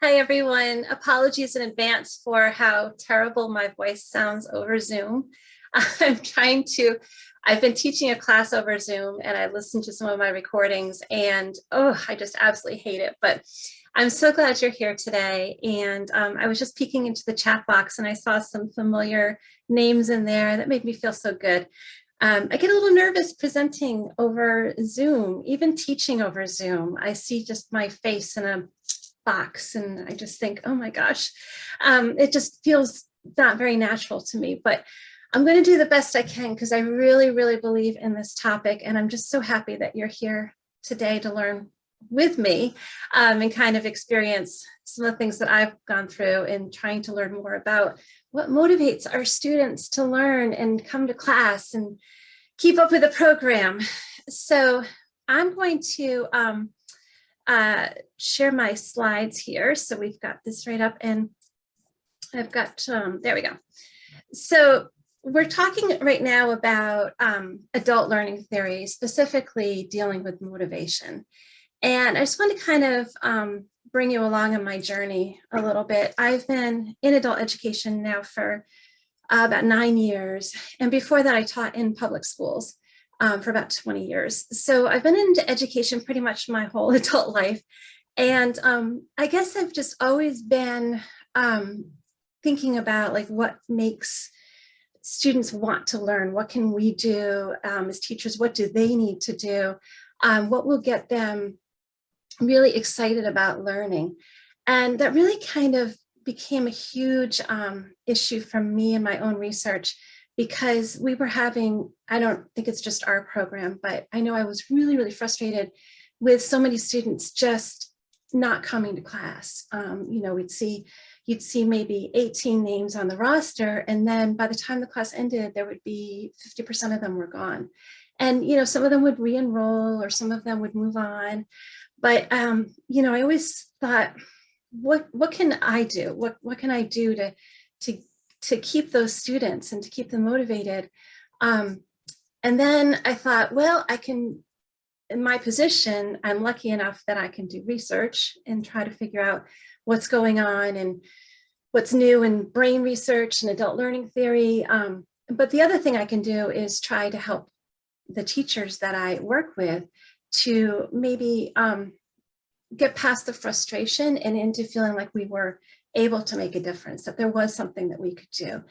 Hi, everyone. Apologies in advance for how terrible my voice sounds over Zoom. I'm trying to, I've been teaching a class over Zoom and I listened to some of my recordings and I just absolutely hate it. But I'm so glad you're here today. And I was just peeking into the chat box and I saw some familiar names in there that made me feel so good. I get a little nervous presenting over Zoom, even teaching over Zoom. I see just my face in a box and I just think, oh my gosh, it just feels not very natural to me, but I'm going to do the best I can because I really, really believe in this topic. And I'm just so happy that you're here today to learn with me and kind of experience some of the things that I've gone through in trying to learn more about what motivates our students to learn and come to class and keep up with the program. So I'm going to share my slides here. So we've got this right up and I've got, there we go. So we're talking right now about adult learning theory, specifically dealing with motivation. And I just want to kind of bring you along on my journey a little bit. I've been in adult education now for about 9 years. And before that, I taught in public schools for about 20 years. So I've been into education pretty much my whole adult life. And I guess I've just always been thinking about like what makes students want to learn. What can we do as teachers? What do they need to do? What will get them really excited about learning? And that really kind of became a huge issue for me in my own research, because we were having, I don't think it's just our program, but I know I was really, really frustrated with so many students just not coming to class. You know, you'd see maybe 18 names on the roster, and then by the time the class ended, there would be 50% of them were gone. And, you know, some of them would re-enroll or some of them would move on. But, you know, I always thought, what can I do? What can I do to keep those students and to keep them motivated? And then I thought, well, I can, in my position, I'm lucky enough that I can do research and try to figure out what's going on and what's new in brain research and adult learning theory. But the other thing I can do is try to help the teachers that I work with to maybe get past the frustration and into feeling like we were able to make a difference, that there was something that we could do.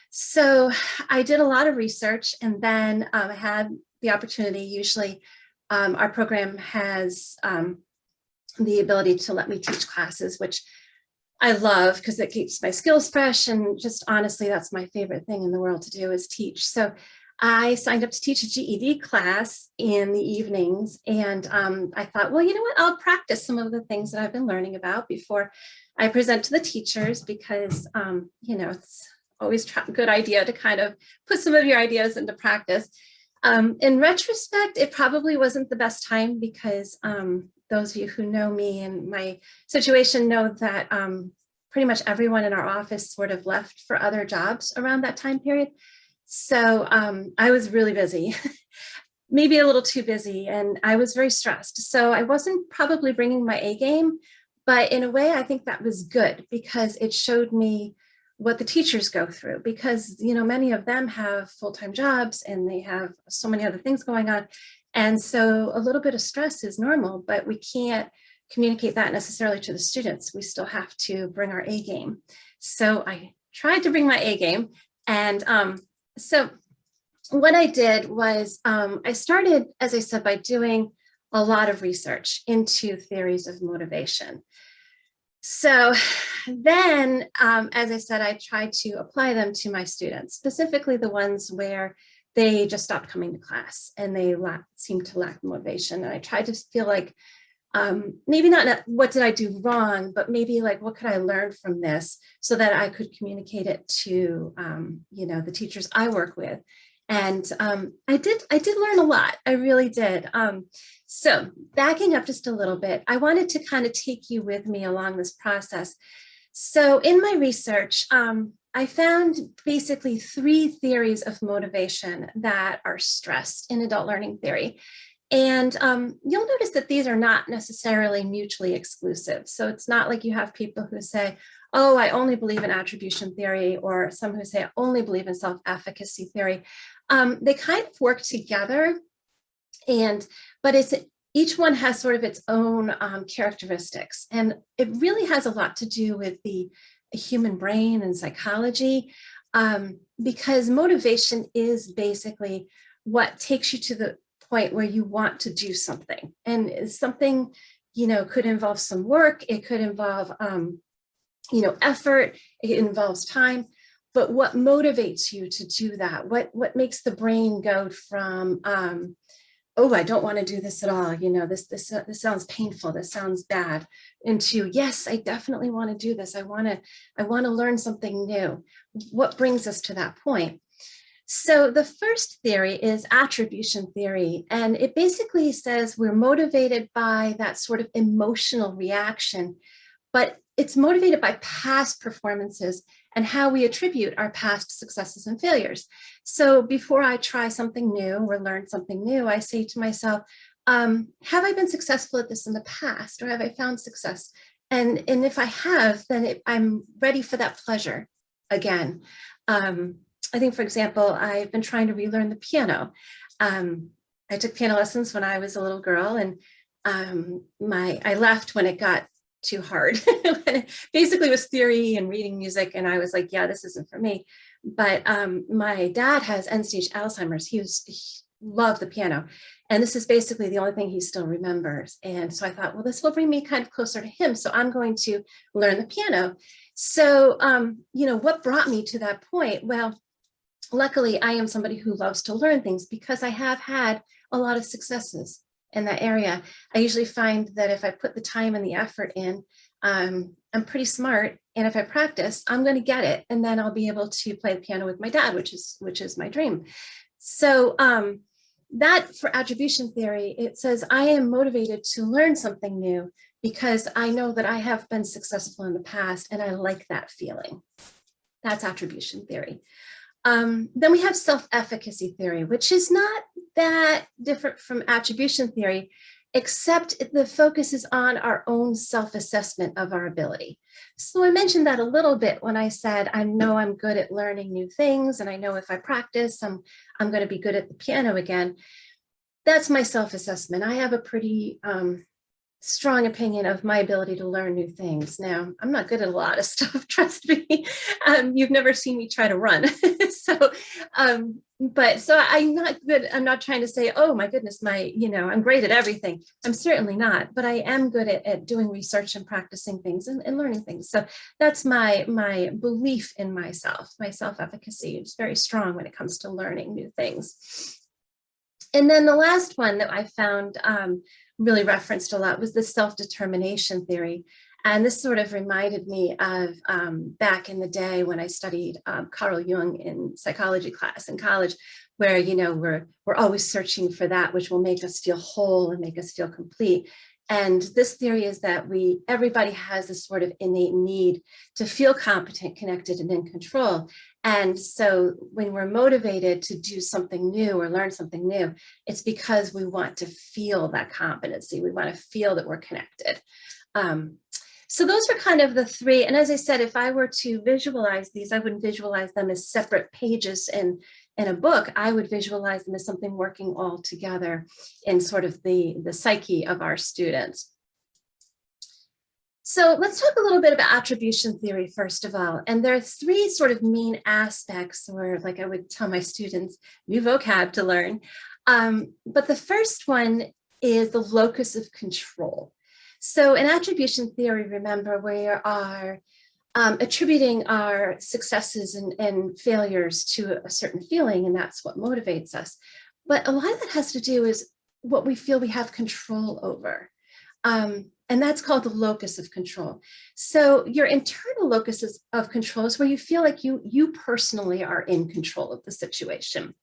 So I did a lot of research, and then I had the opportunity. Usually our program has the ability to let me teach classes, which I love because it keeps my skills fresh. And just honestly, that's my favorite thing in the world to do is teach. So I signed up to teach a GED class in the evenings. And I thought, well, you know what, I'll practice some of the things that I've been learning about before I present to the teachers, because, you know, it's always a good idea to kind of put some of your ideas into practice. In retrospect, it probably wasn't the best time, because those of you who know me and my situation know that pretty much everyone in our office sort of left for other jobs around that time period. So I was really busy, maybe a little too busy, and I was very stressed. So I wasn't probably bringing my A game, but in a way, I think that was good, because it showed me what the teachers go through, because, you know, many of them have full-time jobs and they have so many other things going on. And so a little bit of stress is normal, but we can't communicate that necessarily to the students. We still have to bring our A game. So I tried to bring my A game. And so what I did was I started, as I said, by doing a lot of research into theories of motivation. So then, as I said, I tried to apply them to my students, specifically the ones where they just stopped coming to class and they seemed to lack motivation. And I tried to feel like, maybe not what did I do wrong, but maybe like, what could I learn from this so that I could communicate it to, you know, the teachers I work with. And I did learn a lot. I really did. So backing up just a little bit, I wanted to kind of take you with me along this process. So in my research, I found basically 3 theories of motivation that are stressed in adult learning theory. And you'll notice that these are not necessarily mutually exclusive. So it's not like you have people who say, oh, I only believe in attribution theory, or some who say, I only believe in self-efficacy theory. They kind of work together, but each one has sort of its own characteristics. And it really has a lot to do with the human brain and psychology, because motivation is basically what takes you to the point where you want to do something. And something, could involve some work, it could involve, effort, it involves time. But what motivates you to do that? What makes the brain go from, oh, I don't want to do this at all. This sounds painful. This sounds bad. Into, yes, I definitely want to do this. I want to learn something new. What brings us to that point? So the first theory is attribution theory, and it basically says we're motivated by that sort of emotional reaction, but it's motivated by past performances and how we attribute our past successes and failures. So before I try something new or learn something new, I say to myself, have I been successful at this in the past, or have I found success? And if I have, then I'm ready for that pleasure again. I think, for example, I've been trying to relearn the piano. I took piano lessons when I was a little girl, and I left when it got too hard. Basically, it was theory and reading music, and I was like, yeah, this isn't for me. But my dad has end-stage Alzheimer's. He loved the piano, and this is basically the only thing he still remembers. And so I thought, well, this will bring me kind of closer to him, so I'm going to learn the piano. So, what brought me to that point? Well, luckily, I am somebody who loves to learn things because I have had a lot of successes in that area. I usually find that if I put the time and the effort in, I'm pretty smart. And if I practice, I'm going to get it. And then I'll be able to play the piano with my dad, which is my dream. So that, for attribution theory, it says I am motivated to learn something new because I know that I have been successful in the past and I like that feeling. That's attribution theory. Then we have self-efficacy theory, which is not that different from attribution theory, except the focus is on our own self-assessment of our ability. So I mentioned that a little bit when I said, I know I'm good at learning new things, and I know if I practice, I'm going to be good at the piano again. That's my self-assessment. I have a pretty strong opinion of my ability to learn new things. Now, I'm not good at a lot of stuff, trust me. You've never seen me try to run. So I'm not good. I'm not trying to say, oh my goodness, I'm great at everything. I'm certainly not, but I am good at doing research and practicing things and learning things. So that's my belief in myself. My self-efficacy is very strong when it comes to learning new things. And then the last one that I found really referenced a lot was the self-determination theory. And this sort of reminded me of back in the day when I studied Carl Jung in psychology class in college, where, we're always searching for that which will make us feel whole and make us feel complete. And this theory is that everybody has this sort of innate need to feel competent, connected, and in control. And so when we're motivated to do something new or learn something new, it's because we want to feel that competency. We want to feel that we're connected. So those are kind of the three. And as I said, if I were to visualize these, I wouldn't visualize them as separate pages in a book. I would visualize them as something working all together in sort of the psyche of our students. So let's talk a little bit about attribution theory, first of all. And there are three sort of main aspects, or like I would tell my students, new vocab to learn. But the first one is the locus of control. So in attribution theory, remember, we are attributing our successes and failures to a certain feeling, and that's what motivates us. But a lot of that has to do is what we feel we have control over. And that's called the locus of control. So your internal locus of control is where you feel like you personally are in control of the situation.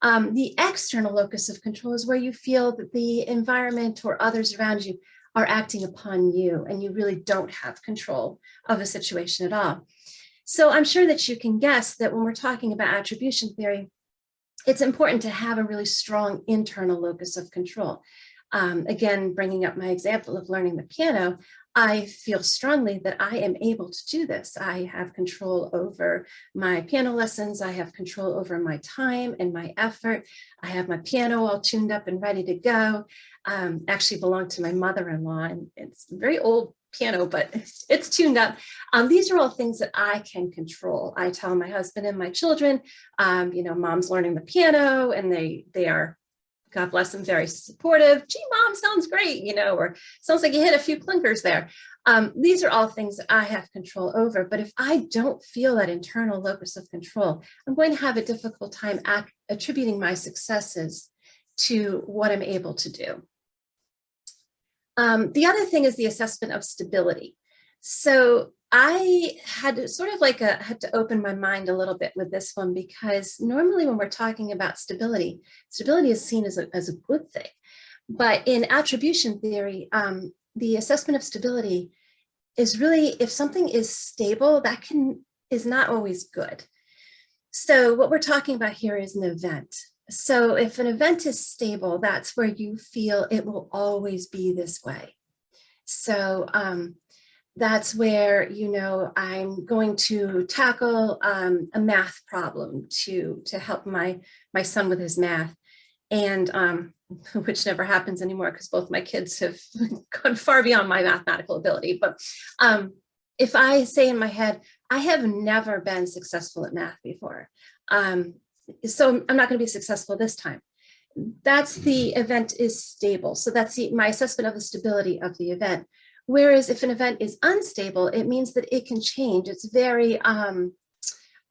The external locus of control is where you feel that the environment or others around you are acting upon you, and you really don't have control of a situation at all. So I'm sure that you can guess that when we're talking about attribution theory, it's important to have a really strong internal locus of control. Again, bringing up my example of learning the piano, I feel strongly that I am able to do this. I have control over my piano lessons. I have control over my time and my effort. I have my piano all tuned up and ready to go. Actually belonged to my mother-in-law, and it's a very old piano, but it's tuned up. These are all things that I can control. I tell my husband and my children, mom's learning the piano, and they are, God bless them, very supportive. Gee, mom, sounds great, or sounds like you hit a few clunkers there. These are all things that I have control over. But if I don't feel that internal locus of control, I'm going to have a difficult time attributing my successes to what I'm able to do. The other thing is the assessment of stability. So I had to open my mind a little bit with this one, because normally when we're talking about stability is seen as a good thing. But in attribution theory, the assessment of stability is really, if something is stable, that is not always good. So what we're talking about here is an event. So if an event is stable, that's where you feel it will always be this way. So that's where, I'm going to tackle a math problem to help my son with his math, and which never happens anymore because both my kids have gone far beyond my mathematical ability. But if I say in my head, I have never been successful at math before, so I'm not going to be successful this time. That's the event is stable. So that's my assessment of the stability of the event. Whereas if an event is unstable, it means that it can change. It's very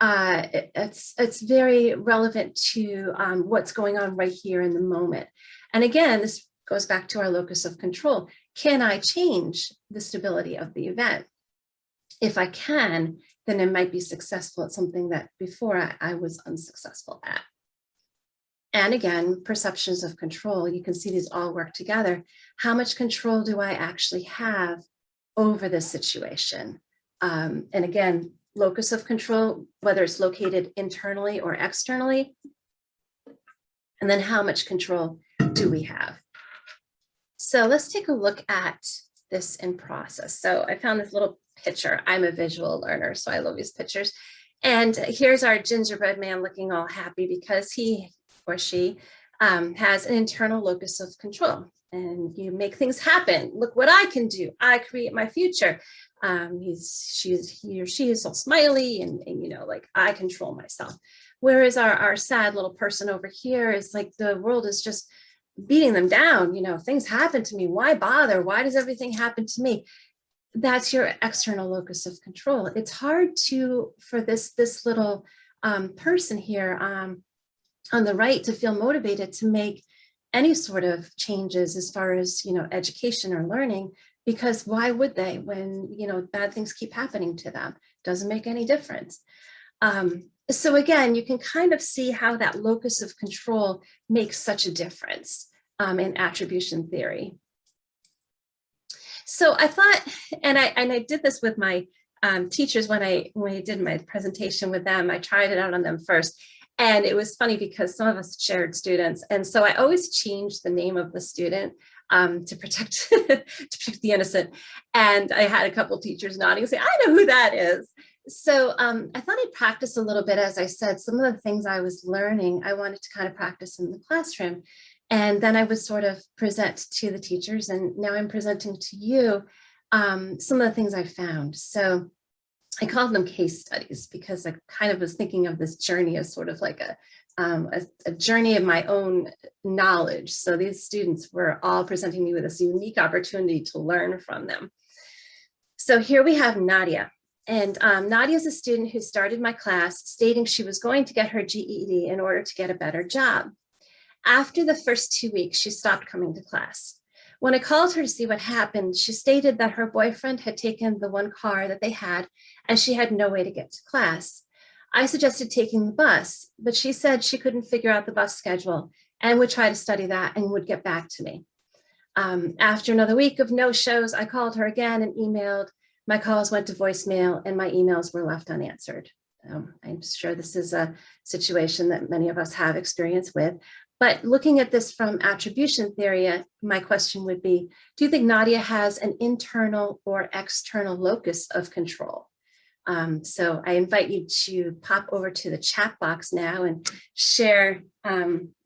it's very relevant to what's going on right here in the moment. And again, this goes back to our locus of control. Can I change the stability of the event? If I can, then I might be successful at something that before I was unsuccessful at. And again, perceptions of control, you can see these all work together. How much control do I actually have over this situation? And again, locus of control, whether it's located internally or externally. And then how much control do we have? So let's take a look at this in process. So I found this little picture. I'm a visual learner, so I love these pictures. And here's our gingerbread man looking all happy because he or she has an internal locus of control, and you make things happen. Look what I can do. I create my future. He or she is so smiley and like I control myself. Whereas our sad little person over here is like the world is just beating them down. Things happen to me. Why bother? Why does everything happen to me? That's your external locus of control. It's hard for this little person here on the right to feel motivated to make any sort of changes as far as, education or learning, because why would they when, bad things keep happening to them? Doesn't make any difference. So again, you can kind of see how that locus of control makes such a difference in attribution theory. So I thought, and I did this with my teachers when I did my presentation with them. I tried it out on them first. And it was funny because some of us shared students. And so I always changed the name of the student to protect the innocent. And I had a couple of teachers nodding and say, I know who that is. So I thought I'd practice a little bit. As I said, some of the things I was learning, I wanted to kind of practice in the classroom. And then I would sort of present to the teachers. And now I'm presenting to you some of the things I found. So I called them case studies because I kind of was thinking of this journey as sort of like a journey of my own knowledge. So these students were all presenting me with this unique opportunity to learn from them. So here we have Nadia. And Nadia is a student who started my class stating she was going to get her GED in order to get a better job. After the first 2 weeks, she stopped coming to class. When I called her to see what happened, she stated that her boyfriend had taken the one car that they had and she had no way to get to class. I suggested taking the bus, but she said she couldn't figure out the bus schedule and would try to study that and would get back to me. After another week of no shows, I called her again and emailed. My calls went to voicemail and my emails were left unanswered. I'm sure this is a situation that many of us have experience with. But looking at this from attribution theory, my question would be, do you think Nadia has an internal or external locus of control? So I invite you to pop over to the chat box now and share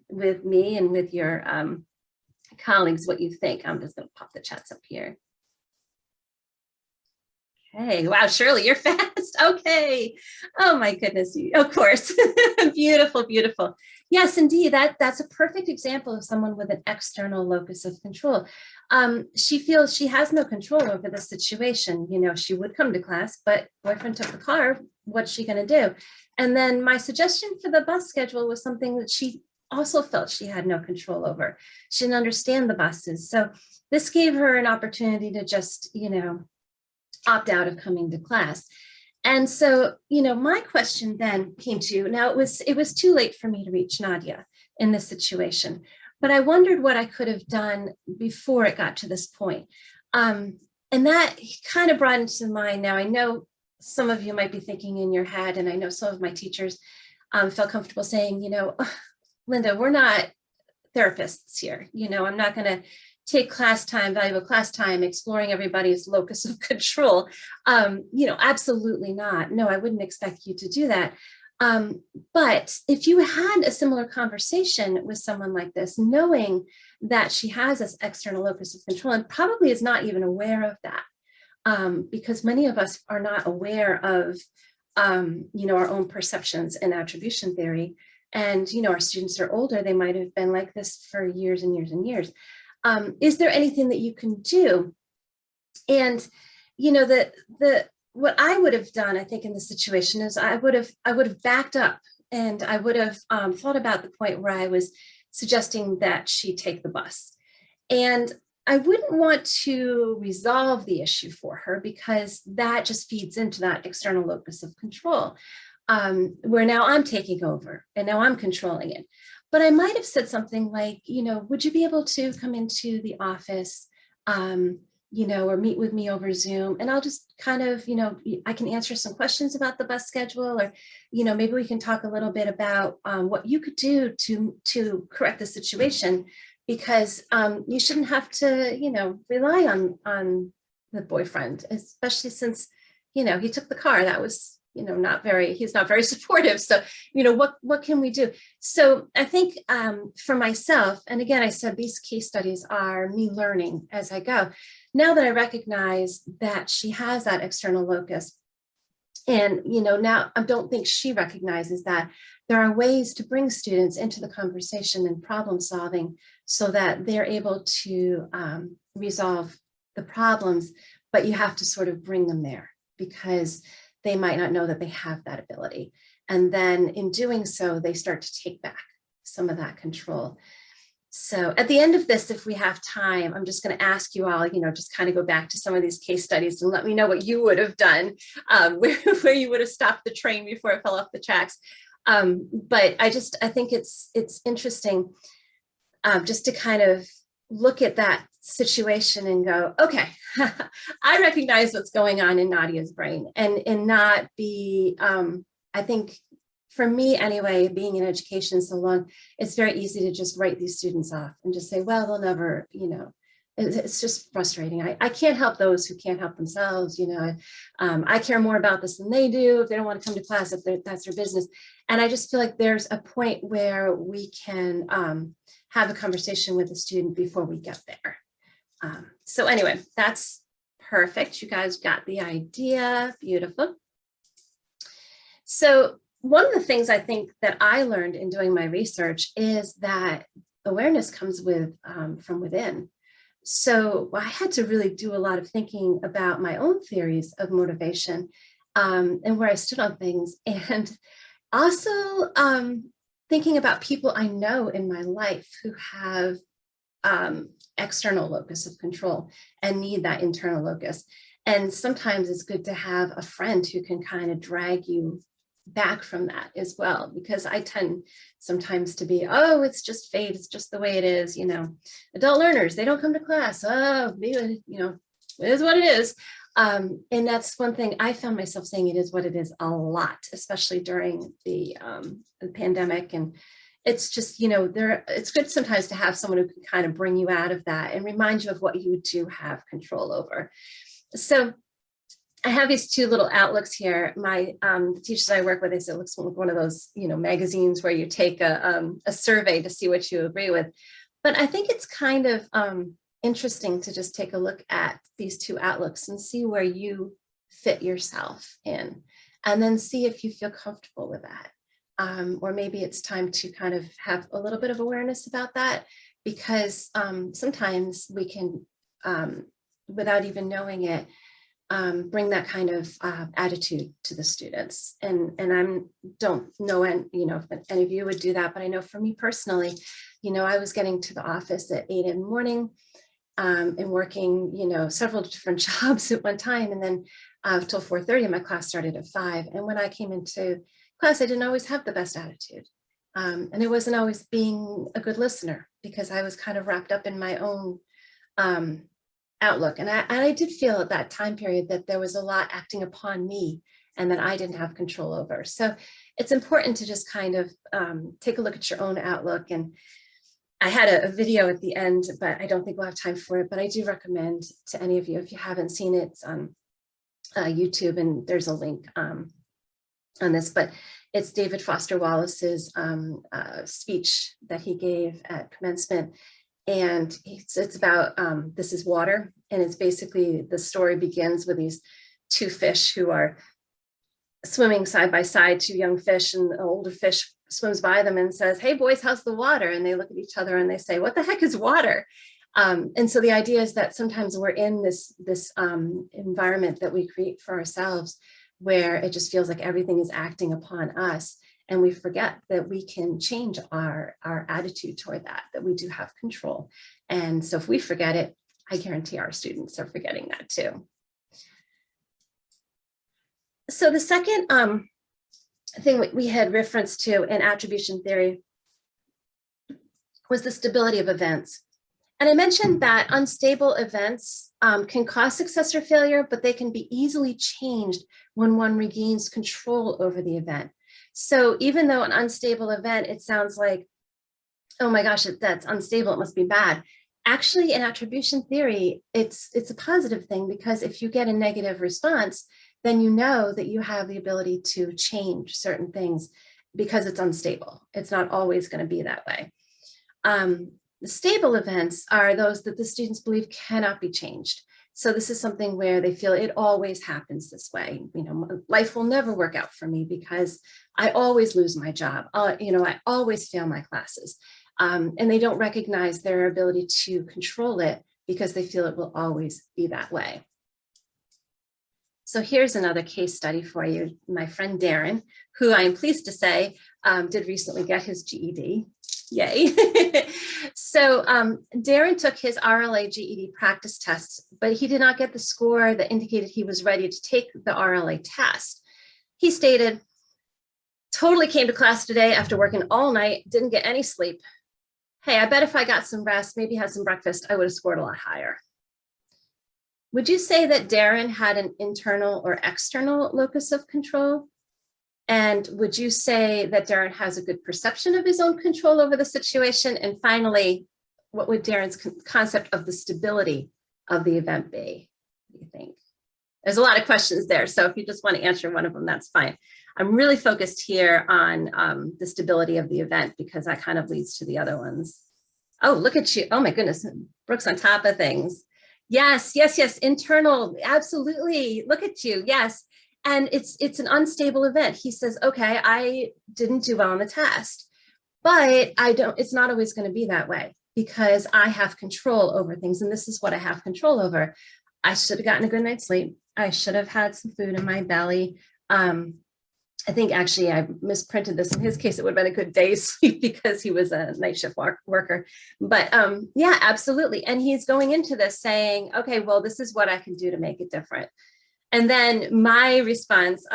with me and with your colleagues what you think. I'm just going to pop the chats up here. Okay, wow, Shirley, you're fast. Okay. Oh my goodness. Of course. Beautiful, beautiful. Yes, indeed. That's a perfect example of someone with an external locus of control. She feels she has no control over the situation. You know, she would come to class, but boyfriend took the car. What's she going to do? And then my suggestion for the bus schedule was something that she also felt she had no control over. She didn't understand the buses. So this gave her an opportunity to just, you know, opt out of coming to class. And so, you know, my question then came to, now it was too late for me to reach Nadia in this situation, but I wondered what I could have done before it got to this point. And that kind of brought into mind, now I know some of you might be thinking in your head, and I know some of my teachers felt comfortable saying, you know, Linda, we're not therapists here. You know, I'm not going to take class time, valuable class time, exploring everybody's locus of control. You know, absolutely not. No, I wouldn't expect you to do that. But if you had a similar conversation with someone like this, knowing that she has this external locus of control and probably is not even aware of that, because many of us are not aware of, you know, our own perceptions and attribution theory. And, you know, our students are older, they might have been like this for years and years and years. Is there anything that you can do? And, you know, what I would have done, I think, in this situation is I would have backed up, and I would have thought about the point where I was suggesting that she take the bus. And I wouldn't want to resolve the issue for her, because that just feeds into that external locus of control, where now I'm taking over and now I'm controlling it. But I might have said something like, you know, would you be able to come into the office, you know, or meet with me over Zoom, and I'll just kind of, you know, I can answer some questions about the bus schedule, or, you know, maybe we can talk a little bit about what you could do to correct the situation, because you shouldn't have to, you know, rely on the boyfriend, especially since, you know, he took the car. That was, you know, he's not very supportive. So, you know, what can we do? So I think for myself, and again, I said these case studies are me learning as I go. Now that I recognize that she has that external locus, and, you know, now I don't think she recognizes that there are ways to bring students into the conversation and problem solving so that they're able to resolve the problems, but you have to sort of bring them there, because they might not know that they have that ability. And then in doing so, they start to take back some of that control. So at the end of this, if we have time, I'm just going to ask you all, you know, just kind of go back to some of these case studies and let me know what you would have done, where you would have stopped the train before it fell off the tracks. But I think it's interesting just to kind of look at that situation and go, okay, I recognize what's going on in Nadia's brain, and not be, I think for me anyway, being in education so long, it's very easy to just write these students off and just say, well, they'll never, you know, it's just frustrating. I can't help those who can't help themselves. You know, I care more about this than they do. If they don't want to come to class, that's their business. And I just feel like there's a point where we can have a conversation with the student before we get there. So anyway, that's perfect. You guys got the idea. Beautiful. So one of the things I think that I learned in doing my research is that awareness comes from within. So I had to really do a lot of thinking about my own theories of motivation and where I stood on things, and also thinking about people I know in my life who have external locus of control and need that internal locus. And sometimes it's good to have a friend who can kind of drag you back from that as well, because I tend sometimes to be, oh, it's just fate, it's just the way it is, you know, adult learners, they don't come to class, oh, you know, it is what it is. And that's one thing I found myself saying, it is what it is, a lot, especially during the pandemic. And it's just, it's good sometimes to have someone who can kind of bring you out of that and remind you of what you do have control over. So I have these two little outlooks here. My the teachers I work with, they say it looks like one of those, magazines where you take a survey to see what you agree with. But I think it's kind of interesting to just take a look at these two outlooks and see where you fit yourself in, and then see if you feel comfortable with that. Or maybe it's time to kind of have a little bit of awareness about that, because sometimes we can, without even knowing it, bring that kind of attitude to the students. And I don't know, if any of you would do that, but I know for me personally, I was getting to the office at 8 in the morning and working, several different jobs at one time. And then till 4:30, my class started at 5. And when I came into class, I didn't always have the best attitude. And it wasn't always being a good listener, because I was kind of wrapped up in my own outlook. And I did feel at that time period that there was a lot acting upon me and that I didn't have control over. So it's important to just kind of take a look at your own outlook. And I had a video at the end, but I don't think we'll have time for it. But I do recommend to any of you, if you haven't seen it, it's on YouTube, and there's a link on this, but it's David Foster Wallace's speech that he gave at commencement. And it's about, this is water. And it's basically, the story begins with these two fish who are swimming side by side, two young fish, and an older fish swims by them and says, "Hey boys, how's the water?" And they look at each other and they say, "What the heck is water?" And so the idea is that sometimes we're in this environment that we create for ourselves, where it just feels like everything is acting upon us. And we forget that we can change our attitude toward that we do have control. And so if we forget it, I guarantee our students are forgetting that too. So the second thing we had reference to in attribution theory was the stability of events. And I mentioned that unstable events can cause success or failure, but they can be easily changed when one regains control over the event. So even though an unstable event, it sounds like, oh my gosh, that's unstable, it must be bad. Actually, in attribution theory, it's a positive thing, because if you get a negative response, then you know that you have the ability to change certain things, because it's unstable. It's not always going to be that way. The stable events are those that the students believe cannot be changed. So this is something where they feel it always happens this way. Life will never work out for me because I always lose my job. I always fail my classes. And they don't recognize their ability to control it because they feel it will always be that way. So here's another case study for you. My friend Darren, who I am pleased to say did recently get his GED. Yay. So Darren took his RLA GED practice test, but he did not get the score that indicated he was ready to take the RLA test. He stated, "Totally came to class today after working all night, didn't get any sleep. Hey, I bet if I got some rest, maybe had some breakfast, I would have scored a lot higher." Would you say that Darren had an internal or external locus of control? And would you say that Darren has a good perception of his own control over the situation? And finally, what would Darren's concept of the stability of the event be, do you think? There's a lot of questions there, so if you just want to answer one of them, that's fine. I'm really focused here on the stability of the event, because that kind of leads to the other ones. Oh, look at you. Oh my goodness, Brooke's on top of things. Yes, yes, yes, internal, absolutely. Look at you, yes. And it's an unstable event. He says, okay, I didn't do well on the test, but it's not always going to be that way, because I have control over things. And this is what I have control over. I should have gotten a good night's sleep. I should have had some food in my belly. I think actually I misprinted this. In his case, it would have been a good day's sleep because he was a night shift worker. But yeah, absolutely. And he's going into this saying, okay, well, this is what I can do to make it different. And then my response,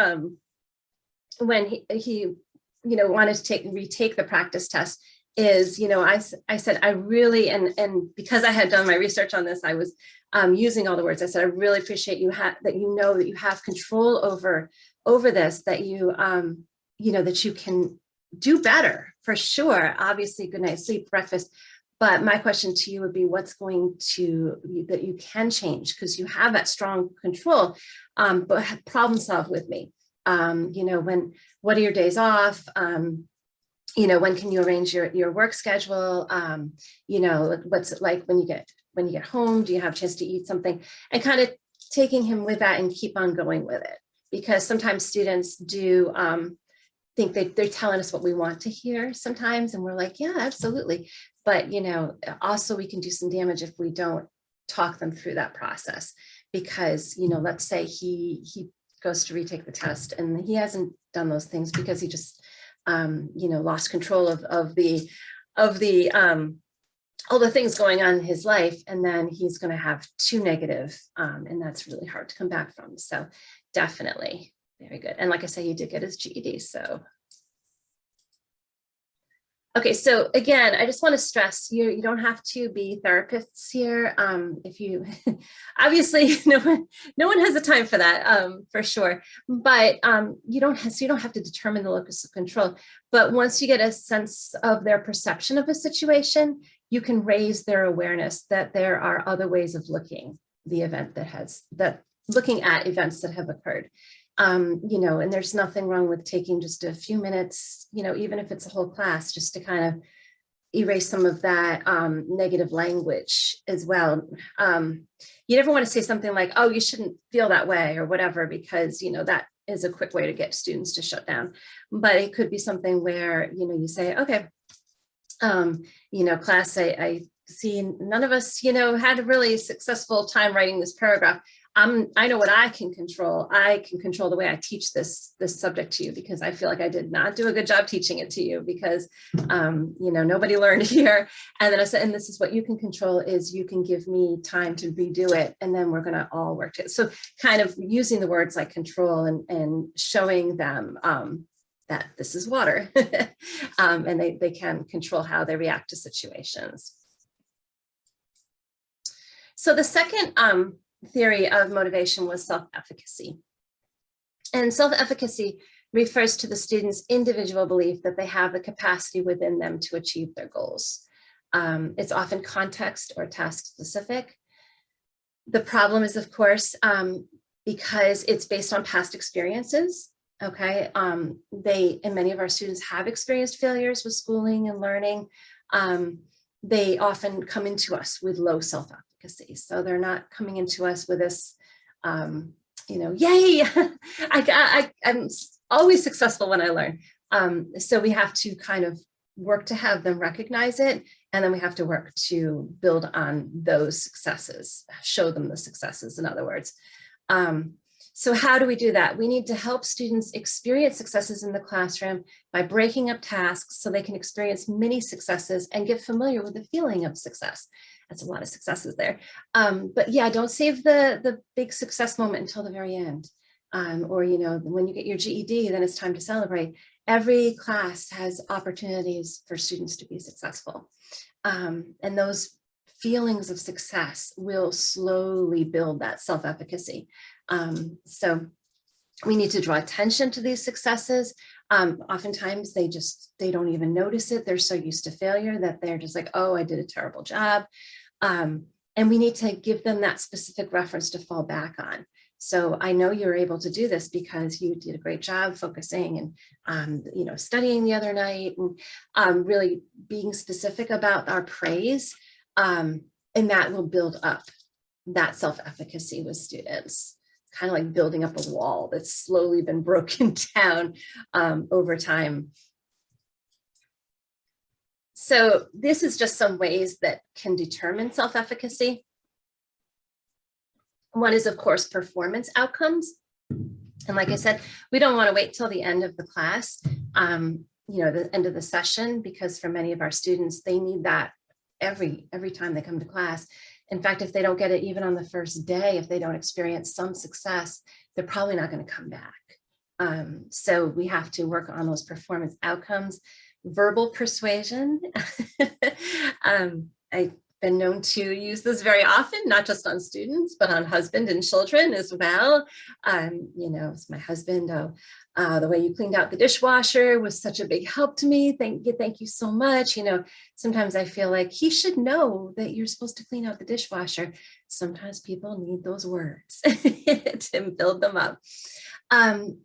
when he wanted to retake the practice test, is, I said, I really, and because I had done my research on this, I was using all the words. I said, I really appreciate that you have control over this, that that you can do better for sure. Obviously, good night, sleep, breakfast. But my question to you would be, what's going to, that you can change, because you have that strong control, but problem solve with me. What are your days off? When can you arrange your work schedule? What's it like when you get home? Do you have a chance to eat something? And kind of taking him with that and keep on going with it, because sometimes students do think they're telling us what we want to hear sometimes, and we're like, yeah, absolutely. But also we can do some damage if we don't talk them through that process, because let's say he goes to retake the test and he hasn't done those things because he just lost control of all the things going on in his life, and then he's going to have too negative, and that's really hard to come back from. So definitely very good. And like I say, he did get his GED. So okay, so again, I just want to stress, you don't have to be therapists here. If you, obviously, no one has the time for that, for sure. But you don't have to determine the locus of control. But once you get a sense of their perception of a situation, you can raise their awareness that there are other ways of looking looking at events that have occurred. And there's nothing wrong with taking just a few minutes, even if it's a whole class, just to kind of erase some of that negative language as well. You never want to say something like, oh, you shouldn't feel that way or whatever, because, that is a quick way to get students to shut down. But it could be something where, you say, okay, class, I see none of us, had a really successful time writing this paragraph. I know what I can control. I can control the way I teach this subject to you, because I feel like I did not do a good job teaching it to you, because, nobody learned here. And then I said, and this is what you can control, is you can give me time to redo it. And then we're going to all work together. So kind of using the words like control and showing them that this is water, and they can control how they react to situations. So the second theory of motivation was self-efficacy. And self-efficacy refers to the student's individual belief that they have the capacity within them to achieve their goals. It's often context or task specific. The problem is, of course, because it's based on past experiences. Okay, and many of our students have experienced failures with schooling and learning. They often come into us with low self-efficacy. So they're not coming into us with this, yay, I'm always successful when I learn. So we have to kind of work to have them recognize it. And then we have to work to build on those successes, show them the successes, in other words. So how do we do that? We need to help students experience successes in the classroom by breaking up tasks so they can experience mini successes and get familiar with the feeling of success. That's a lot of successes there. But yeah, don't save the big success moment until the very end. Or, when you get your GED, then it's time to celebrate. Every class has opportunities for students to be successful. And those feelings of success will slowly build that self-efficacy. So we need to draw attention to these successes. Oftentimes they don't even notice it. They're so used to failure that they're just like, oh, I did a terrible job. And we need to give them that specific reference to fall back on. So I know you're able to do this because you did a great job focusing and, studying the other night, and really being specific about our praise. And that will build up that self-efficacy with students, kind of like building up a wall that's slowly been broken down over time. So this is just some ways that can determine self-efficacy. One is, of course, performance outcomes. And like I said, we don't want to wait till the end of the class, the end of the session, because for many of our students, they need that every time they come to class. In fact, if they don't get it even on the first day, if they don't experience some success, they're probably not going to come back. So we have to work on those performance outcomes. verbal persuasion. I've been known to use this very often, not just on students, but on husband and children as well. It's my husband, the way you cleaned out the dishwasher was such a big help to me. Thank you so much. Sometimes I feel like he should know that you're supposed to clean out the dishwasher. Sometimes people need those words to build them up.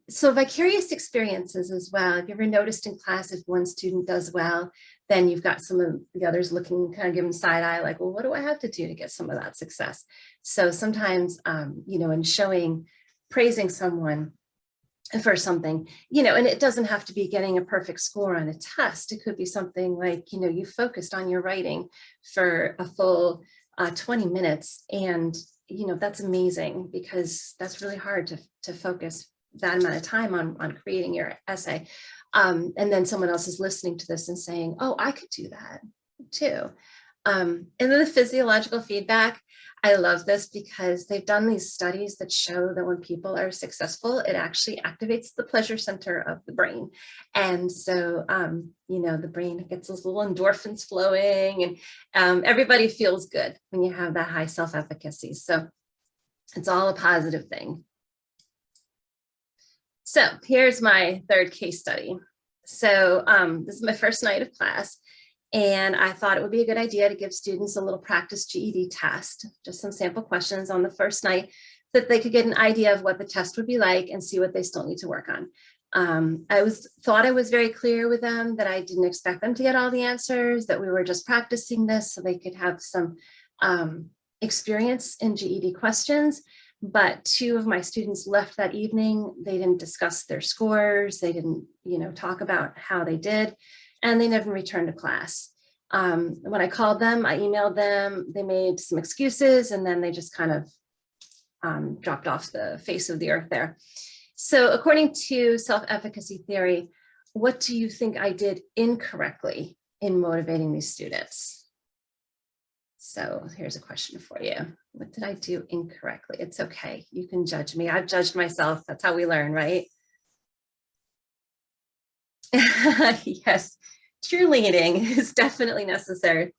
So vicarious experiences as well. Have you ever noticed in class if one student does well, then you've got some of the others looking, kind of giving side eye, like, well, what do I have to do to get some of that success? So sometimes, in praising someone for something, and it doesn't have to be getting a perfect score on a test. It could be something like, you focused on your writing for a full 20 minutes. And, that's amazing, because that's really hard to focus that amount of time on creating your essay. And then someone else is listening to this and saying, oh, I could do that too. And then the physiological feedback. I love this because they've done these studies that show that when people are successful, it actually activates the pleasure center of the brain. And so, the brain gets those little endorphins flowing, and everybody feels good when you have that high self-efficacy. So it's all a positive thing. So here's my third case study. So this is my first night of class, and I thought it would be a good idea to give students a little practice GED test, just some sample questions on the first night, so that they could get an idea of what the test would be like and see what they still need to work on. I thought I was very clear with them that I didn't expect them to get all the answers, that we were just practicing this so they could have some experience in GED questions. But two of my students left that evening. They didn't discuss their scores. They didn't, talk about how they did, and they never returned to class. When I called them, I emailed them, they made some excuses, and then they just kind of dropped off the face of the earth there. So according to self-efficacy theory, what do you think I did incorrectly in motivating these students? So here's a question for you. What did I do incorrectly? It's okay. You can judge me. I've judged myself. That's how we learn, right? Yes, cheerleading is definitely necessary.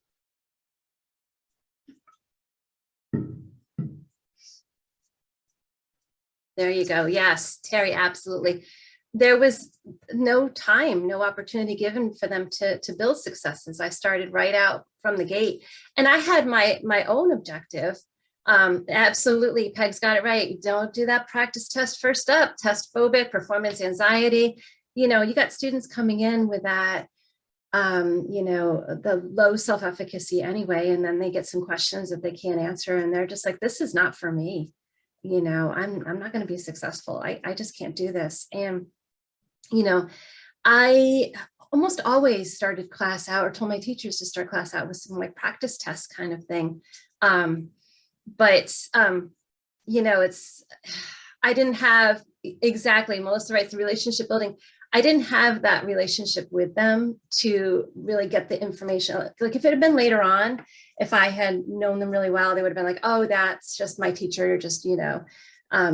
There you go. Yes, Terry, absolutely. There was no time, no opportunity given for them to build successes. I started right out from the gate, and I had my own objective. Absolutely, Peg's got it right. Don't do that practice test first up. Test phobic, performance anxiety. You got students coming in with that, the low self-efficacy anyway, and then they get some questions that they can't answer, and they're just like, this is not for me. I'm not going to be successful. I just can't do this. And I almost always started class out, or told my teachers to start class out with some like practice test kind of thing. I didn't have exactly, Melissa writes, the relationship building. I didn't have that relationship with them to really get the information. Like if it had been later on, if I had known them really well, they would have been like, oh, that's just my teacher, just,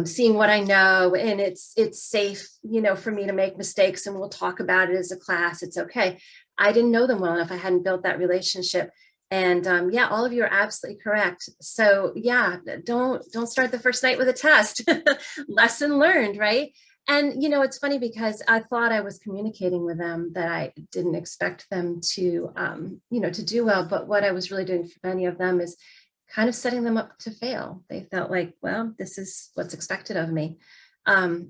seeing what I know, and it's safe, for me to make mistakes, and we'll talk about it as a class. It's okay. I didn't know them well enough. I hadn't built that relationship. And yeah, all of you are absolutely correct. So yeah, don't start the first night with a test. Lesson learned, right? And it's funny because I thought I was communicating with them that I didn't expect them to, to do well. But what I was really doing for many of them is kind of setting them up to fail. They felt like, well, this is what's expected of me.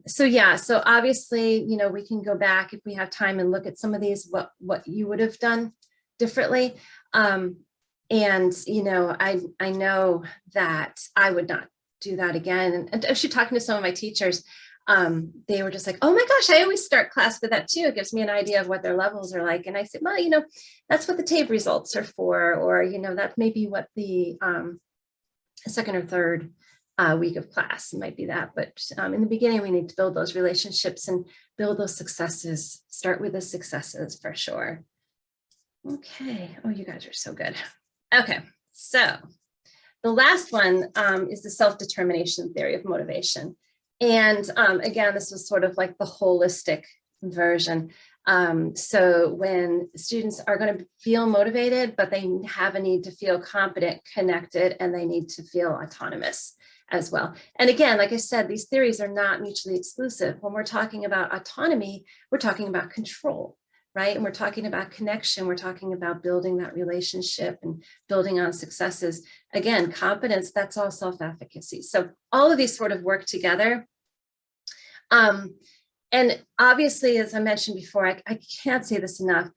So yeah, so obviously, we can go back if we have time and look at some of these, what you would have done differently. And, I know that I would not do that again. And actually talking to some of my teachers, they were just like, oh my gosh, I always start class with that too. It gives me an idea of what their levels are like. And I said, well, that's what the TABE results are for, or, that may be what the second or third week of class might be that. But in the beginning, we need to build those relationships and build those successes. Start with the successes for sure. Okay. Oh, you guys are so good. Okay. So the last one is the self-determination theory of motivation. And again, this was sort of like the holistic version. So when students are going to feel motivated, but they have a need to feel competent, connected, and they need to feel autonomous as well. And again, like I said, these theories are not mutually exclusive. When we're talking about autonomy, we're talking about control, right? And we're talking about connection. We're talking about building that relationship and building on successes. Again, competence, that's all self-efficacy. So all of these sort of work together. And obviously, as I mentioned before, I can't say this enough,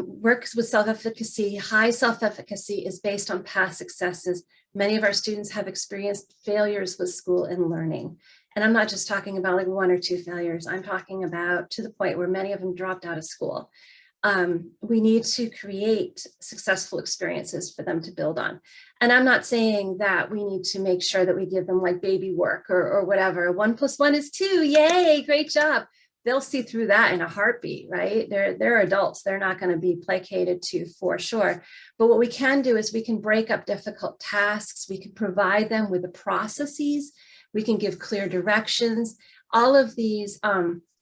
works with self-efficacy, high self-efficacy is based on past successes. Many of our students have experienced failures with school and learning. And I'm not just talking about like 1 or 2 failures. I'm talking about to the point where many of them dropped out of school. We need to create successful experiences for them to build on. And I'm not saying that we need to make sure that we give them like baby work or whatever. 1 + 1 is 2. Yay, great job. They'll see through that in a heartbeat, right? They're adults. They're not going to be placated to for sure. But what we can do is we can break up difficult tasks. We can provide them with the processes. We can give clear directions, all of these,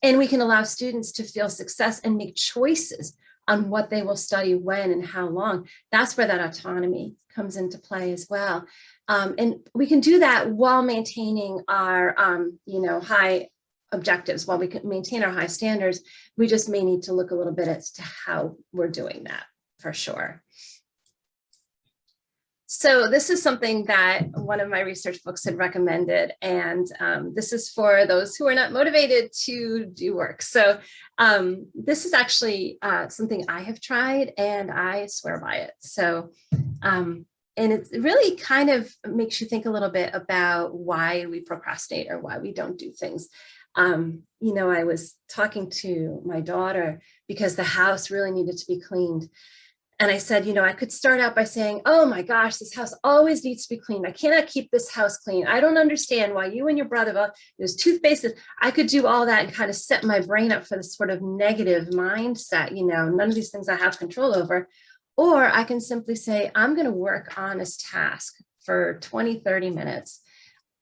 and we can allow students to feel success and make choices on what they will study when and how long. That's where that autonomy comes into play as well. And we can do that while maintaining our, high objectives, while we can maintain our high standards. We just may need to look a little bit as to how we're doing that for sure. So this is something that one of my research books had recommended, and this is for those who are not motivated to do work. So this is actually something I have tried, and I swear by it. So, and it really kind of makes you think a little bit about why we procrastinate or why we don't do things. I was talking to my daughter because the house really needed to be cleaned. And I said, I could start out by saying, oh my gosh, this house always needs to be cleaned. I cannot keep this house clean. I don't understand why you and your brother, there's toothpastes. I could do all that and kind of set my brain up for this sort of negative mindset. None of these things I have control over. Or I can simply say, I'm going to work on this task for 20, 30 minutes.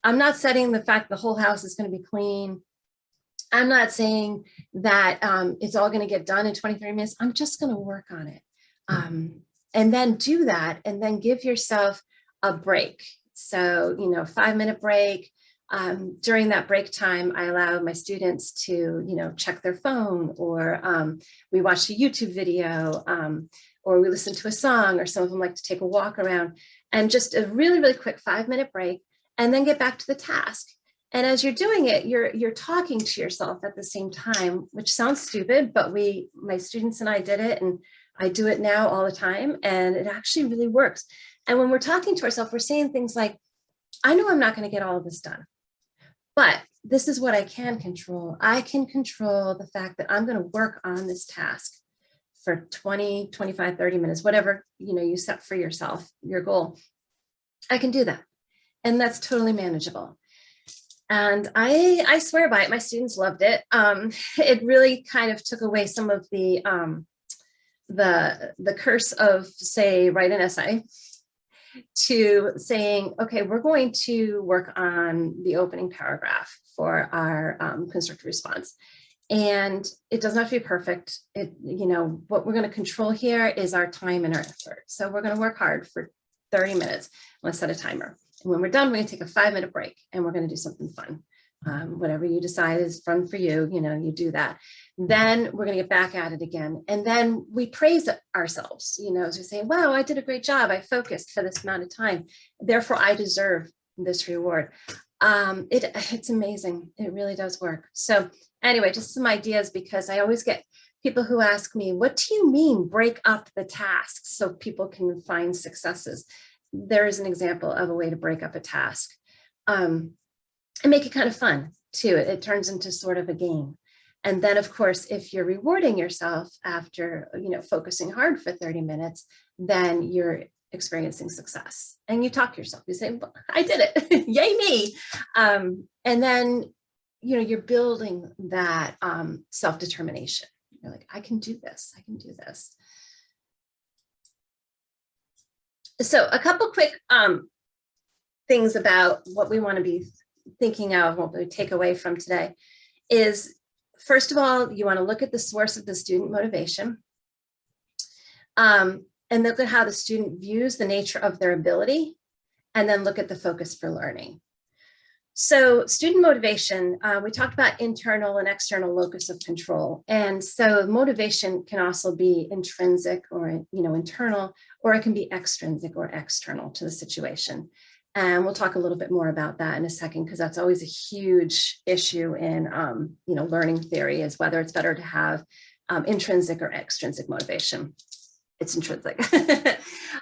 I'm not setting the fact the whole house is going to be clean. I'm not saying that it's all going to get done in 23 minutes. I'm just going to work on it. And then do that, and then give yourself a break. So, 5-minute break. During that break time, I allow my students to, check their phone, or we watch a YouTube video, or we listen to a song, or some of them like to take a walk around, and just a really, really quick 5-minute break, and then get back to the task. And as you're doing it, you're talking to yourself at the same time, which sounds stupid, but my students and I did it, and I do it now all the time, and it actually really works. And when we're talking to ourselves, we're saying things like, I know I'm not going to get all of this done, but this is what I can control. I can control the fact that I'm going to work on this task for 20, 25, 30 minutes, whatever, you set for yourself, your goal. I can do that. And that's totally manageable. And I swear by it. My students loved it. It really kind of took away some of the curse of, say, write an essay, to saying, okay, we're going to work on the opening paragraph for our constructive response. And it doesn't have to be perfect. What we're going to control here is our time and our effort. So we're going to work hard for 30 minutes. Let's set a timer. And when we're done, we're going to take a 5-minute break, and we're going to do something fun. Whatever you decide is fun for you, you do that. Then we're going to get back at it again. And then we praise ourselves, as we say, wow, I did a great job. I focused for this amount of time. Therefore, I deserve this reward. It's amazing. It really does work. So anyway, just some ideas, because I always get people who ask me, what do you mean break up the tasks so people can find successes? There is an example of a way to break up a task. And make it kind of fun too. It turns into sort of a game. And then, of course, if you're rewarding yourself after, focusing hard for 30 minutes, then you're experiencing success. And you talk to yourself. You say, well, I did it. Yay me. And then, you're building that self-determination. You're like, I can do this. I can do this. So a couple quick things about what we want to be thinking of, what we take away from today, is first of all, you want to look at the source of the student motivation, and look at how the student views the nature of their ability, and then look at the focus for learning. So student motivation, we talked about internal and external locus of control. And so motivation can also be intrinsic or, internal, or it can be extrinsic or external to the situation. And we'll talk a little bit more about that in a second, because that's always a huge issue in, learning theory, is whether it's better to have intrinsic or extrinsic motivation. It's intrinsic.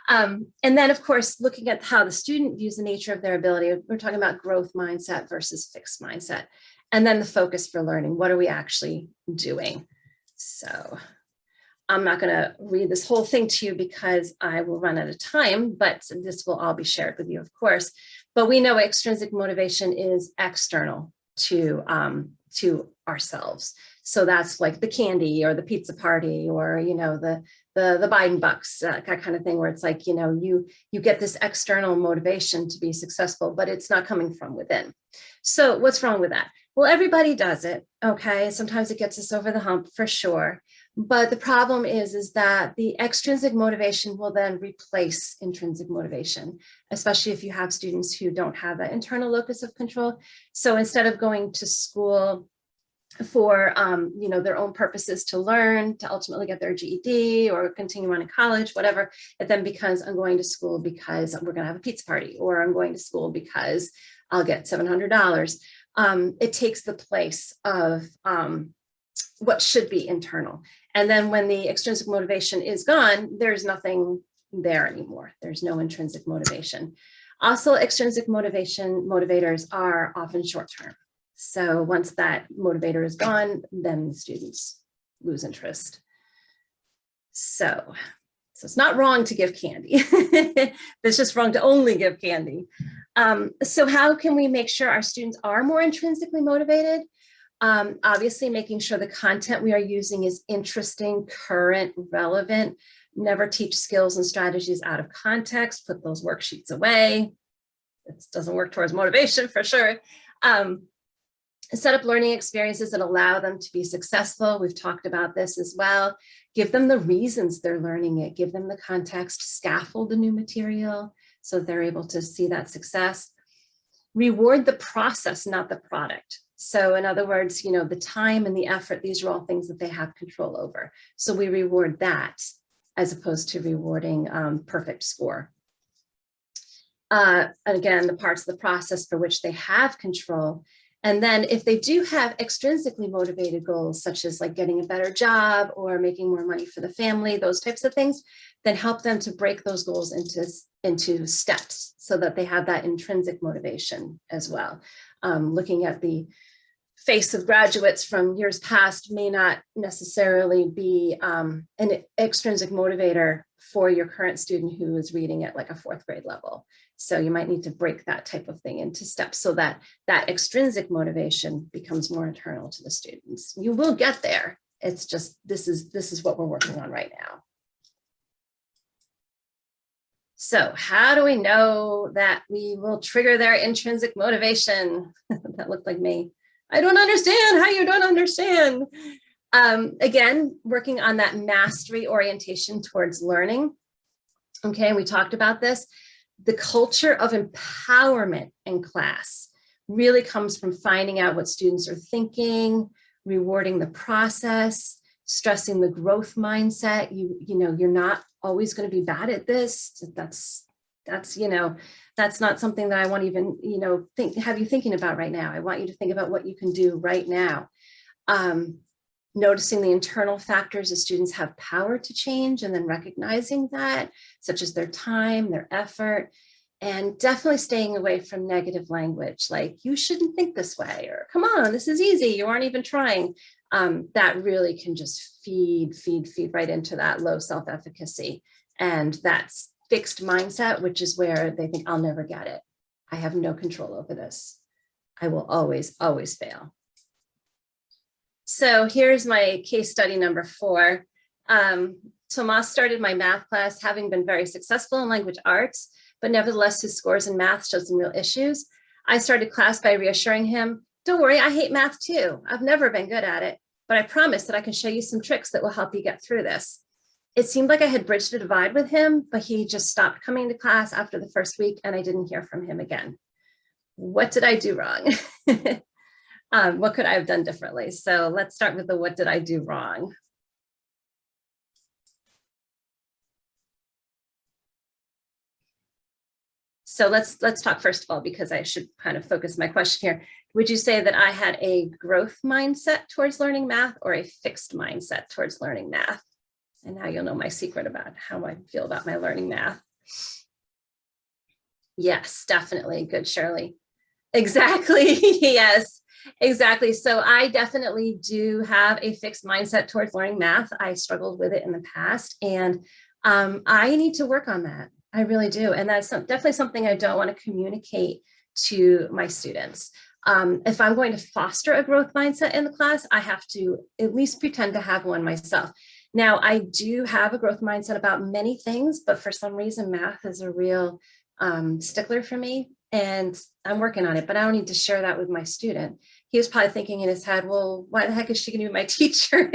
And then, of course, looking at how the student views the nature of their ability, we're talking about growth mindset versus fixed mindset. And then the focus for learning, what are we actually doing? So I'm not going to read this whole thing to you because I will run out of time, but this will all be shared with you, of course. But we know extrinsic motivation is external to ourselves. So that's like the candy or the pizza party, or, the Biden bucks, that kind of thing, where it's like, you get this external motivation to be successful, but it's not coming from within. So what's wrong with that? Well, everybody does it. Okay. Sometimes it gets us over the hump for sure. But the problem is that the extrinsic motivation will then replace intrinsic motivation, especially if you have students who don't have that internal locus of control. So instead of going to school for their own purposes to learn, to ultimately get their GED or continue on in college, whatever, it then becomes, I'm going to school because we're going to have a pizza party, or I'm going to school because I'll get $700. It takes the place of what should be internal. And then when the extrinsic motivation is gone, there's nothing there anymore. There's no intrinsic motivation. Also, extrinsic motivators are often short-term. So once that motivator is gone, then the students lose interest. So it's not wrong to give candy. It's just wrong to only give candy. So how can we make sure our students are more intrinsically motivated? Obviously, making sure the content we are using is interesting, current, relevant. Never teach skills and strategies out of context. Put those worksheets away. It doesn't work towards motivation for sure. Set up learning experiences that allow them to be successful. We've talked about this as well. Give them the reasons they're learning it. Give them the context. Scaffold the new material so they're able to see that success. Reward the process, not the product. So in other words, the time and the effort, these are all things that they have control over. So we reward that as opposed to rewarding perfect score. And again, the parts of the process for which they have control. And then if they do have extrinsically motivated goals, such as like getting a better job or making more money for the family, those types of things, then help them to break those goals into steps so that they have that intrinsic motivation as well. Looking at the face of graduates from years past may not necessarily be an extrinsic motivator for your current student who is reading at like a 4th grade level. So you might need to break that type of thing into steps so that that extrinsic motivation becomes more internal to the students. You will get there. It's just, this is what we're working on right now. So how do we know that we will trigger their intrinsic motivation? That looked like me. I don't understand how you don't understand. Again, working on that mastery orientation towards learning. Okay, we talked about this. The culture of empowerment in class really comes from finding out what students are thinking, rewarding the process, stressing the growth mindset. You're not always going to be bad at this. That's not something that I want to even, have you thinking about right now. I want you to think about what you can do right now. Noticing the internal factors as students have power to change, and then recognizing that, such as their time, their effort, and definitely staying away from negative language like, you shouldn't think this way, or come on, this is easy, you aren't even trying. That really can just feed right into that low self-efficacy. And that's fixed mindset, which is where they think, I'll never get it. I have no control over this. I will always fail. So here's my case study number 4. Tomas started my math class having been very successful in language arts, but nevertheless his scores in math showed some real issues. I started class by reassuring him, don't worry, I hate math too. I've never been good at it. but I promise that I can show you some tricks that will help you get through this. It seemed like I had bridged a divide with him, but he just stopped coming to class after the first week and I didn't hear from him again. What did I do wrong? What could I have done differently? So let's start with the what did I do wrong? So let's talk first of all, because I should kind of focus my question here. Would you say that I had a growth mindset towards learning math or a fixed mindset towards learning math? And now you'll know my secret about how I feel about my learning math. Yes, definitely. Good, Shirley. Exactly. Yes, exactly. So I definitely do have a fixed mindset towards learning math. I struggled with it in the past, and I need to work on that. I really do. And that's definitely something I don't want to communicate to my students. If I'm going to foster a growth mindset in the class, I have to at least pretend to have one myself. Now, I do have a growth mindset about many things, but for some reason, math is a real stickler for me, and I'm working on it, but I don't need to share that with my student. He was probably thinking in his head, well, why the heck is she going to be my teacher?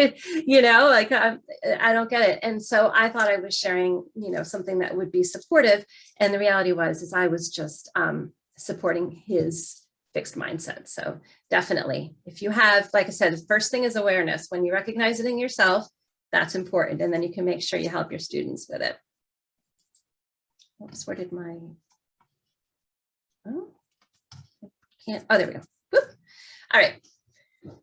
You know, like I don't get it. And so I thought I was sharing, you know, something that would be supportive. And the reality is I was just supporting his fixed mindset. So definitely, if you have, like I said, the first thing is awareness. When you recognize it in yourself, that's important. And then you can make sure you help your students with it. Oops, where did my, oh, can't, oh, there we go. Whoop. All right.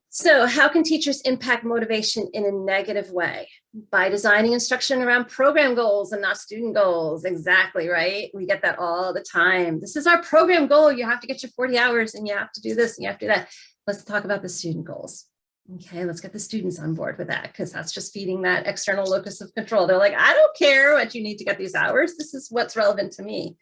So how can teachers impact motivation in a negative way? By designing instruction around program goals and not student goals. Exactly, right? We get that all the time. This is our program goal. You have to get your 40 hours and you have to do this and you have to do that. Let's talk about the student goals. Okay, let's get the students on board with that, because that's just feeding that external locus of control. They're like, I don't care what you need to get these hours. This is what's relevant to me.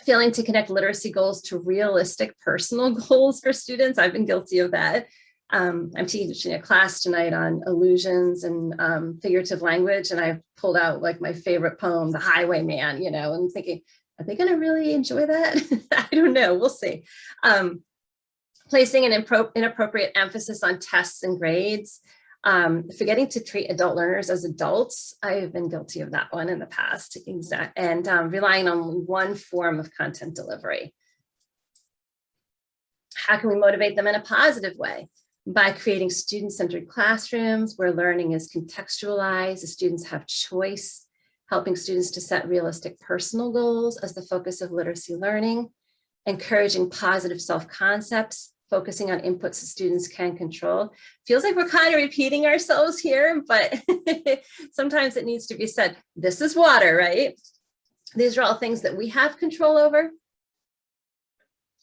Failing to connect literacy goals to realistic personal goals for students. I've been guilty of that. I'm teaching a class tonight on illusions and figurative language, and I pulled out like my favorite poem, The Highwayman, you know, and thinking, are they going to really enjoy that? I don't know. We'll see. Placing an inappropriate emphasis on tests and grades, forgetting to treat adult learners as adults. I've been guilty of that one in the past, and relying on one form of content delivery. How can we motivate them in a positive way? By creating student-centered classrooms where learning is contextualized, the students have choice, helping students to set realistic personal goals as the focus of literacy learning, encouraging positive self-concepts, focusing on inputs the students can control. Feels like we're kind of repeating ourselves here, but sometimes it needs to be said. This is water, right? These are all things that we have control over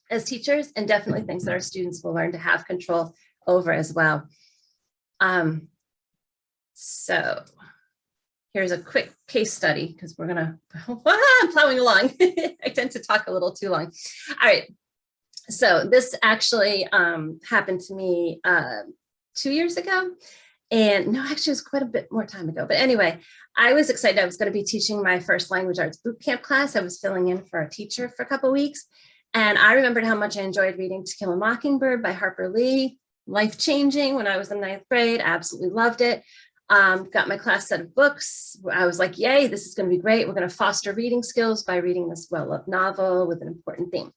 as teachers, and definitely things that our students will learn to have control over as well. So here's a quick case study, because we're gonna, I'm plowing along. I tend to talk a little too long. All right. So this actually happened to me 2 years ago. And no, actually it was quite a bit more time ago. But anyway, I was excited. I was going to be teaching my first language arts boot camp class. I was filling in for a teacher for a couple of weeks. And I remembered how much I enjoyed reading To Kill a Mockingbird by Harper Lee. Life-changing when I was in 9th grade. Absolutely loved it. Got my class set of books. I was like, yay, this is going to be great. We're going to foster reading skills by reading this well-loved novel with an important theme.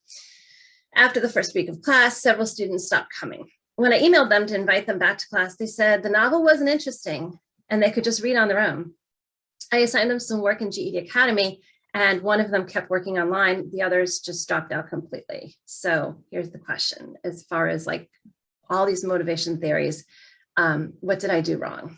After the first week of class, several students stopped coming. When I emailed them to invite them back to class, they said the novel wasn't interesting and they could just read on their own. I assigned them some work in GED Academy, and one of them kept working online. The others just dropped out completely. So here's the question, as far as like all these motivation theories, what did I do wrong?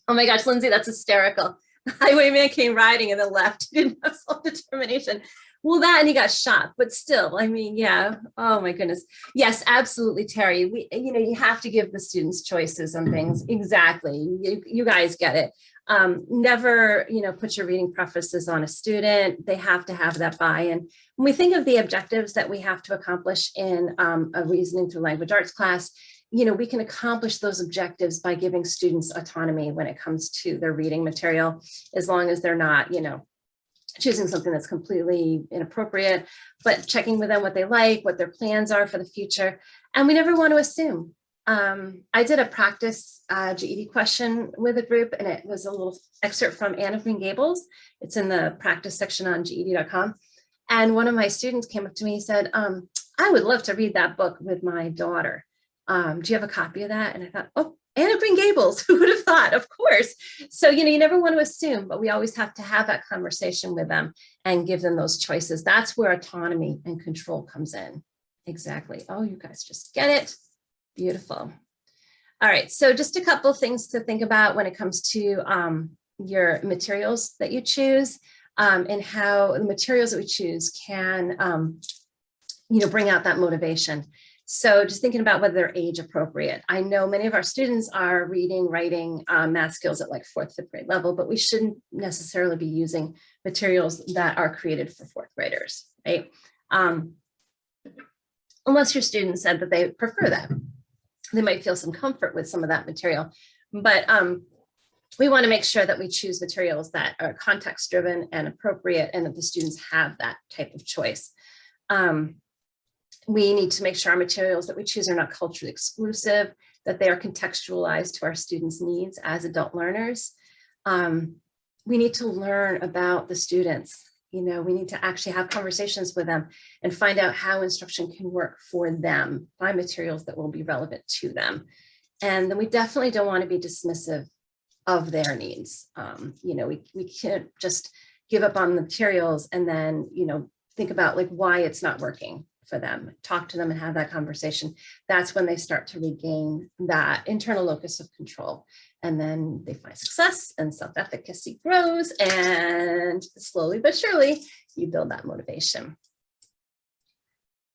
Oh my gosh, Lindsay, that's hysterical. The highwayman came riding and then left. He didn't have self-determination. Well, that and he got shot, but still, I mean, yeah. Oh my goodness. Yes, absolutely, Terry. You have to give the students choices on things. Exactly. You guys get it. Never, put your reading prefaces on a student. They have to have that buy-in. When we think of the objectives that we have to accomplish in a reasoning through language arts class, we can accomplish those objectives by giving students autonomy when it comes to their reading material, as long as they're not, choosing something that's completely inappropriate, but checking with them what they like, what their plans are for the future. And we never want to assume. I did a practice GED question with a group, and it was a little excerpt from Anne of Green Gables. It's in the practice section on GED.com. And one of my students came up to me and said, I would love to read that book with my daughter. Do you have a copy of that? And I thought, oh, Anne of Green Gables, who would have thought? Of course. So, you never want to assume, but we always have to have that conversation with them and give them those choices. That's where autonomy and control comes in. Exactly. Oh, you guys just get it. Beautiful. All right. So just a couple of things to think about when it comes to your materials that you choose and how the materials that we choose can, bring out that motivation. So just thinking about whether they're age appropriate. I know many of our students are reading, writing, math skills at like 4th, 5th grade level, but we shouldn't necessarily be using materials that are created for 4th graders, right? Unless your student said that they prefer that. They might feel some comfort with some of that material, but we want to make sure that we choose materials that are context driven and appropriate and that the students have that type of choice. We need to make sure our materials that we choose are not culturally exclusive, that they are contextualized to our students' needs as adult learners. We need to learn about the students. We need to actually have conversations with them and find out how instruction can work for them by materials that will be relevant to them. And then we definitely don't want to be dismissive of their needs. We can't just give up on the materials and then, think about like why it's not working for them, talk to them and have that conversation. That's when they start to regain that internal locus of control. And then they find success and self-efficacy grows, and slowly but surely you build that motivation.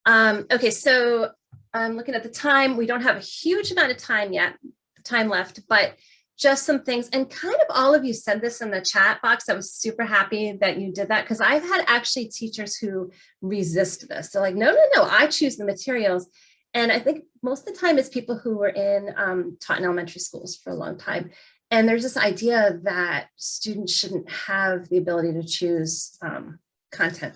Okay, so I'm looking at the time. We don't have a huge amount of time left, but just some things, and kind of all of you said this in the chat box. I was super happy that you did that because I've had actually teachers who resist this. They're like, no, I choose the materials. And I think most of the time it's people who were taught in elementary schools for a long time. And there's this idea that students shouldn't have the ability to choose content.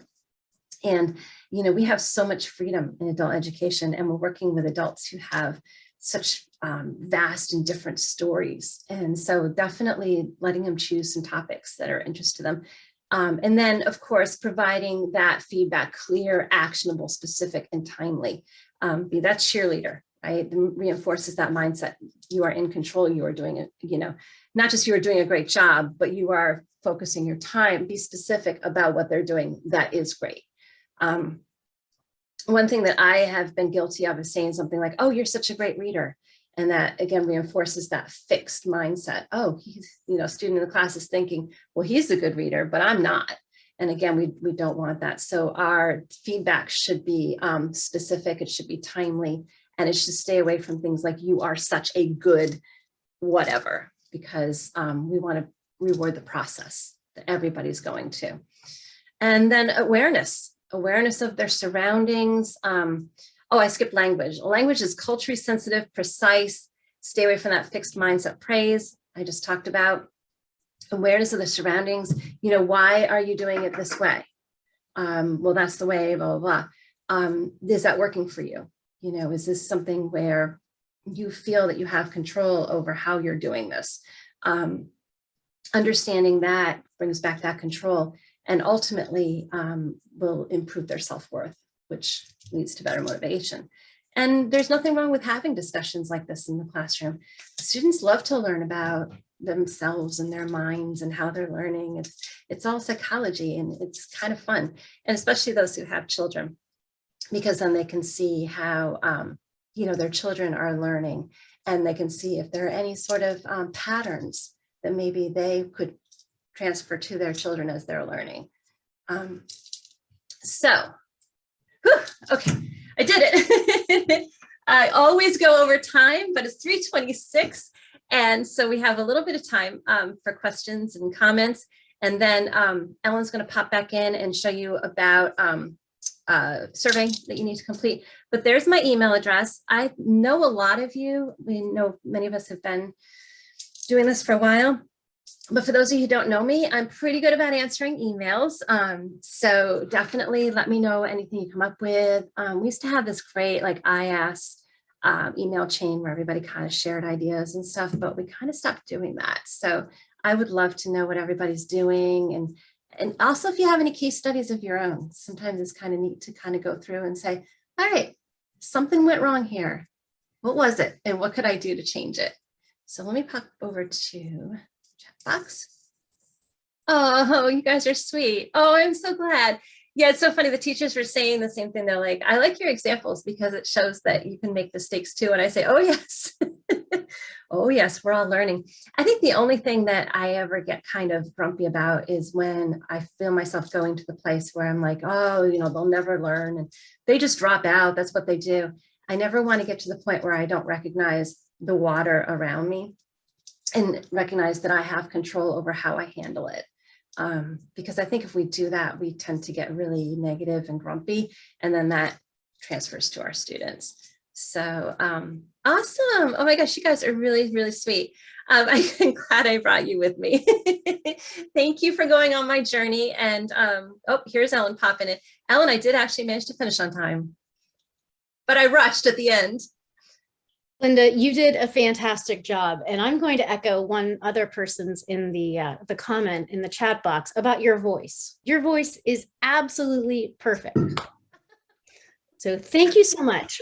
And, we have so much freedom in adult education, and we're working with adults who have such vast and different stories. And so definitely letting them choose some topics that are of interest to them. And then, of course, providing that feedback, clear, actionable, specific, and timely. Be that cheerleader, right? And reinforces that mindset. You are in control. You are doing it, not just you are doing a great job, but you are focusing your time. Be specific about what they're doing. That is great. One thing that I have been guilty of is saying something like, oh, you're such a great reader. And that, again, reinforces that fixed mindset. Oh, he's, student in the class is thinking, well, he's a good reader, but I'm not. And again, we don't want that. So our feedback should be specific. It should be timely. And it should stay away from things like you are such a good whatever, because we want to reward the process that everybody's going to. And then awareness of their surroundings. Oh, I skipped language. Language is culturally sensitive, precise, stay away from that fixed mindset praise I just talked about. Awareness of the surroundings. Why are you doing it this way? Well, that's the way, blah, blah, blah. Is that working for you? Is this something where you feel that you have control over how you're doing this? Understanding that brings back that control and ultimately will improve their self-worth, which leads to better motivation. And there's nothing wrong with having discussions like this in the classroom. Students love to learn about themselves and their minds and how they're learning. It's all psychology, and it's kind of fun. And especially those who have children, because then they can see how their children are learning, and they can see if there are any sort of patterns that maybe they could transfer to their children as they're learning. Okay, I did it. I always go over time, but it's 3:26. And so we have a little bit of time for questions and comments. And then Ellen's going to pop back in and show you about survey that you need to complete. But there's my email address. I know a lot of you, we know many of us have been doing this for a while. But for those of you who don't know me, I'm pretty good about answering emails. So definitely let me know anything you come up with. We used to have this great like I asked email chain where everybody kind of shared ideas and stuff, but we kind of stopped doing that. So I would love to know what everybody's doing. And also if you have any case studies of your own, sometimes it's kind of neat to kind of go through and say, all right, something went wrong here. What was it? And what could I do to change it? So let me pop over to chat box. Oh, you guys are sweet. Oh, I'm so glad. Yeah, it's so funny. The teachers were saying the same thing. They're like, I like your examples because it shows that you can make mistakes too. And I say, oh, yes. Oh, yes, we're all learning. I think the only thing that I ever get kind of grumpy about is when I feel myself going to the place where I'm like, oh, they'll never learn and they just drop out. That's what they do. I never want to get to the point where I don't recognize the water around me and recognize that I have control over how I handle it. Because I think if we do that, we tend to get really negative and grumpy, and then that transfers to our students. So awesome. Oh my gosh, you guys are really, really sweet. I'm glad I brought you with me. Thank you for going on my journey. And oh, here's Ellen popping in. Ellen, I did actually manage to finish on time, but I rushed at the end. Linda, you did a fantastic job. And I'm going to echo one other person's in the comment in the chat box about your voice. Your voice is absolutely perfect. So thank you so much.